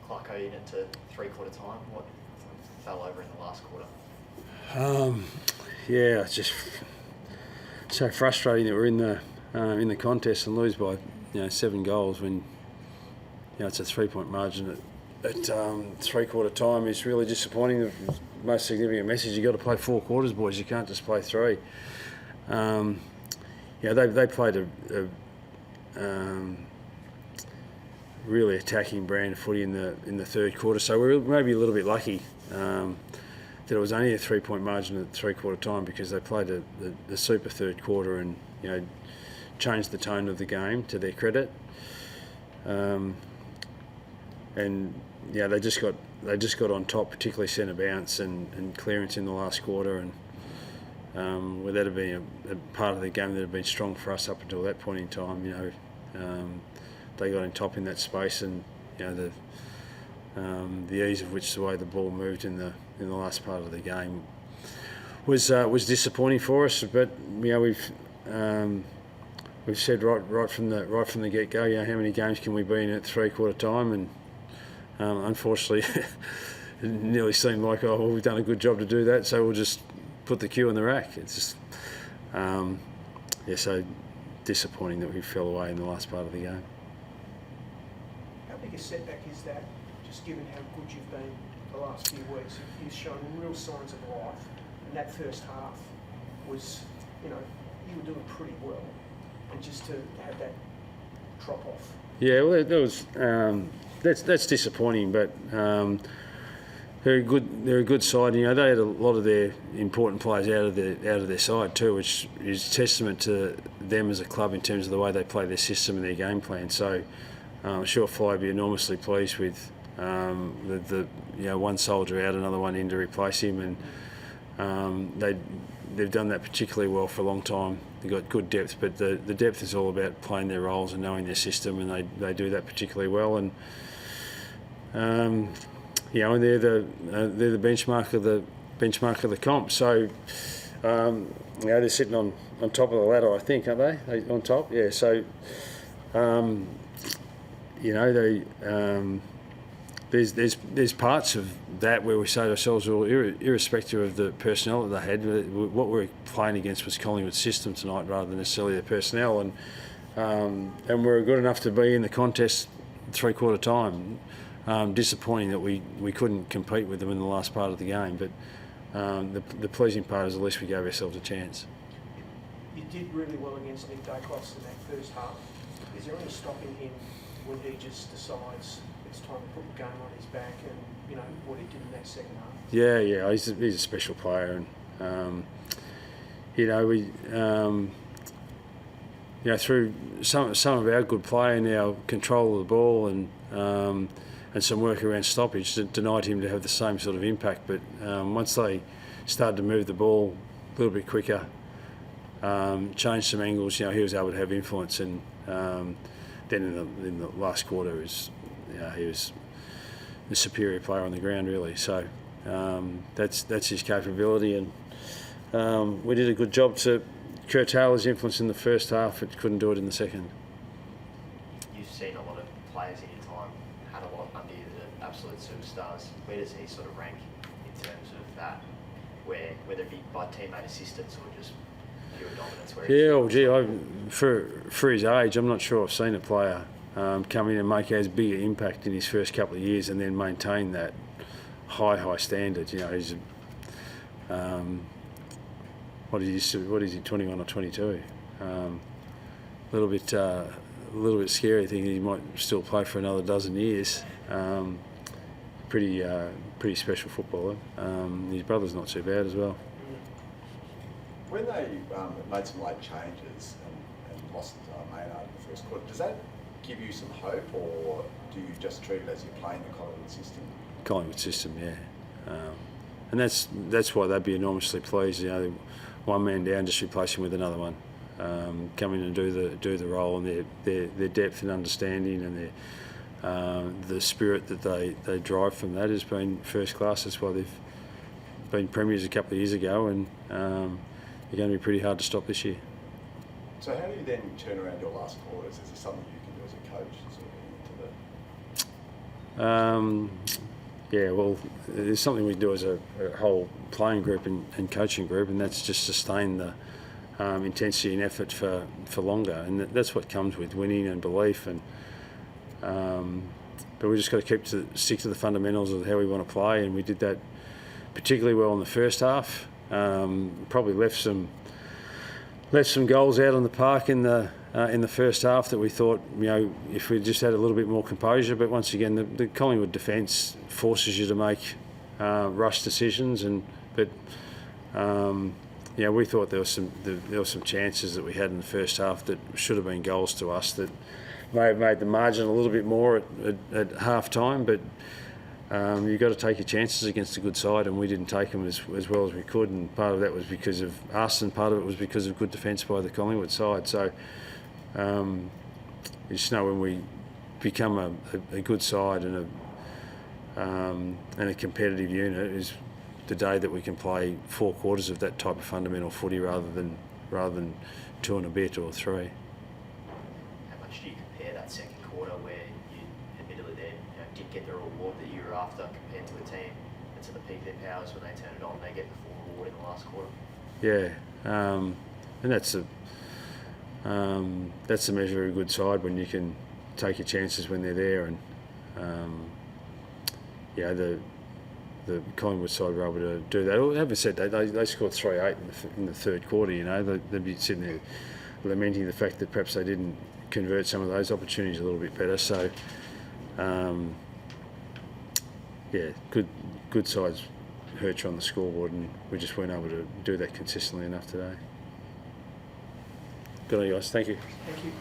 Clarko in it to three-quarter time? What fell over in the last quarter? Yeah, it's just so frustrating that we're in the contest and lose by 7 goals when it's a 3-point margin at three-quarter time is really disappointing. The most significant message: you got to play 4 quarters, boys. You can't just play 3. They played a really attacking brand of footy in the third quarter. So we're maybe a little bit lucky that it was only a 3-point margin at three-quarter time, because they played the super third quarter and changed the tone of the game to their credit. They just got on top, particularly centre bounce and clearance in the last quarter, and where that had been a part of the game that had been strong for us up until that point in time. They got on top in that space, and the ease of which the way the ball moved in the last part of the game was disappointing for us. But we've said right from the get go, how many games can we be in at three-quarter time, and unfortunately it nearly seemed like we've done a good job to do that, so we'll just put the cue in the rack. It's just so disappointing that we fell away in the last part of the game. How big a setback is that, just given how good you've been the last few weeks? You've shown real signs of life, and that first half was, you were doing pretty well, and just to have that drop off. Yeah, well, that was that's disappointing, but they're a good side. They had a lot of their important players out of their side too, which is testament to them as a club in terms of the way they play their system and their game plan. So I'm sure Fly will be enormously pleased with the one soldier out, another one in to replace him, and they've done that particularly well for a long time. They've got good depth, but the depth is all about playing their roles and knowing their system, and they do that particularly well. And and they're the benchmark of the comp. So they're sitting on top of the ladder, I think, aren't they? On top, yeah. So there's parts of that where we say to ourselves, well, irrespective of the personnel that they had, what we're playing against was Collingwood's system tonight rather than necessarily their personnel, and we're good enough to be in the contest three-quarter time. Disappointing that we couldn't compete with them in the last part of the game, but the pleasing part is at least we gave ourselves a chance. You did really well against Nick Daicos in that first half. Is there any stopping him when he just decides it's time to put the game on his back, and what he did in that second half? Yeah, he's a special player, and through some of our good play and our control of the ball and some work around stoppage that denied him to have the same sort of impact. But once they started to move the ball a little bit quicker, change some angles, he was able to have influence, and then in the last quarter he was the superior player on the ground, really. So that's his capability, and we did a good job to curtail his influence in the first half, but couldn't do it in the second. You've seen a lot of players in your time, had a lot under you that are absolute superstars. Where does he sort of rank in terms of that, whether it be by teammate assistance or just pure dominance? For his age, I'm not sure I've seen a player come in and make as big an impact in his first couple of years and then maintain that high standard. He's what is he, 21 or 22? A little bit scary, thinking he might still play for another dozen years. Pretty special footballer. His brother's not too bad as well. When they made some late changes and lost Maynard in the first quarter, does that give you some hope, or do you just treat it as you're playing the Collingwood system? Collingwood system, yeah. And that's why they'd be enormously pleased. One man down, just replacing with another one, come in and do the role, and their depth and understanding and the spirit that they drive from that has been first class. That's why they've been premiers a couple of years ago, and they're going to be pretty hard to stop this year. So how do you then turn around your last quarters? Is there something you can do as a coach sort Yeah, well, it's something we do as a whole playing group and coaching group, and that's just sustain the intensity and effort for longer, and that's what comes with winning and belief. And but we just got to stick to the fundamentals of how we want to play, and we did that particularly well in the first half. Probably left some goals out on the park in the first half that we thought, if we just had a little bit more composure. But once again, the Collingwood defence forces you to make rush decisions, but we thought there were some chances that we had in the first half that should have been goals to us that may have made the margin a little bit more at half time. But you've got to take your chances against a good side, and we didn't take them as well as we could, and part of that was because of us and part of it was because of good defence by the Collingwood side. So you just know when we become a good side and a competitive unit is the day that we can play 4 quarters of that type of fundamental footy rather than 2 and a bit or 3. How much do you compare that second quarter where you admittedly then did get the reward that you were after compared to a team that's at the peak of their powers when they turn it on, they get the full reward in the last quarter? Yeah, and that's the measure of a good side, when you can take your chances when they're there. And the Collingwood side were able to do that. Having said that, they scored 3-8 in the third quarter. They'd be sitting there lamenting the fact that perhaps they didn't convert some of those opportunities a little bit better. So good sides hurt you on the scoreboard, and we just weren't able to do that consistently enough today. Good on you guys. Thank you. Thank you.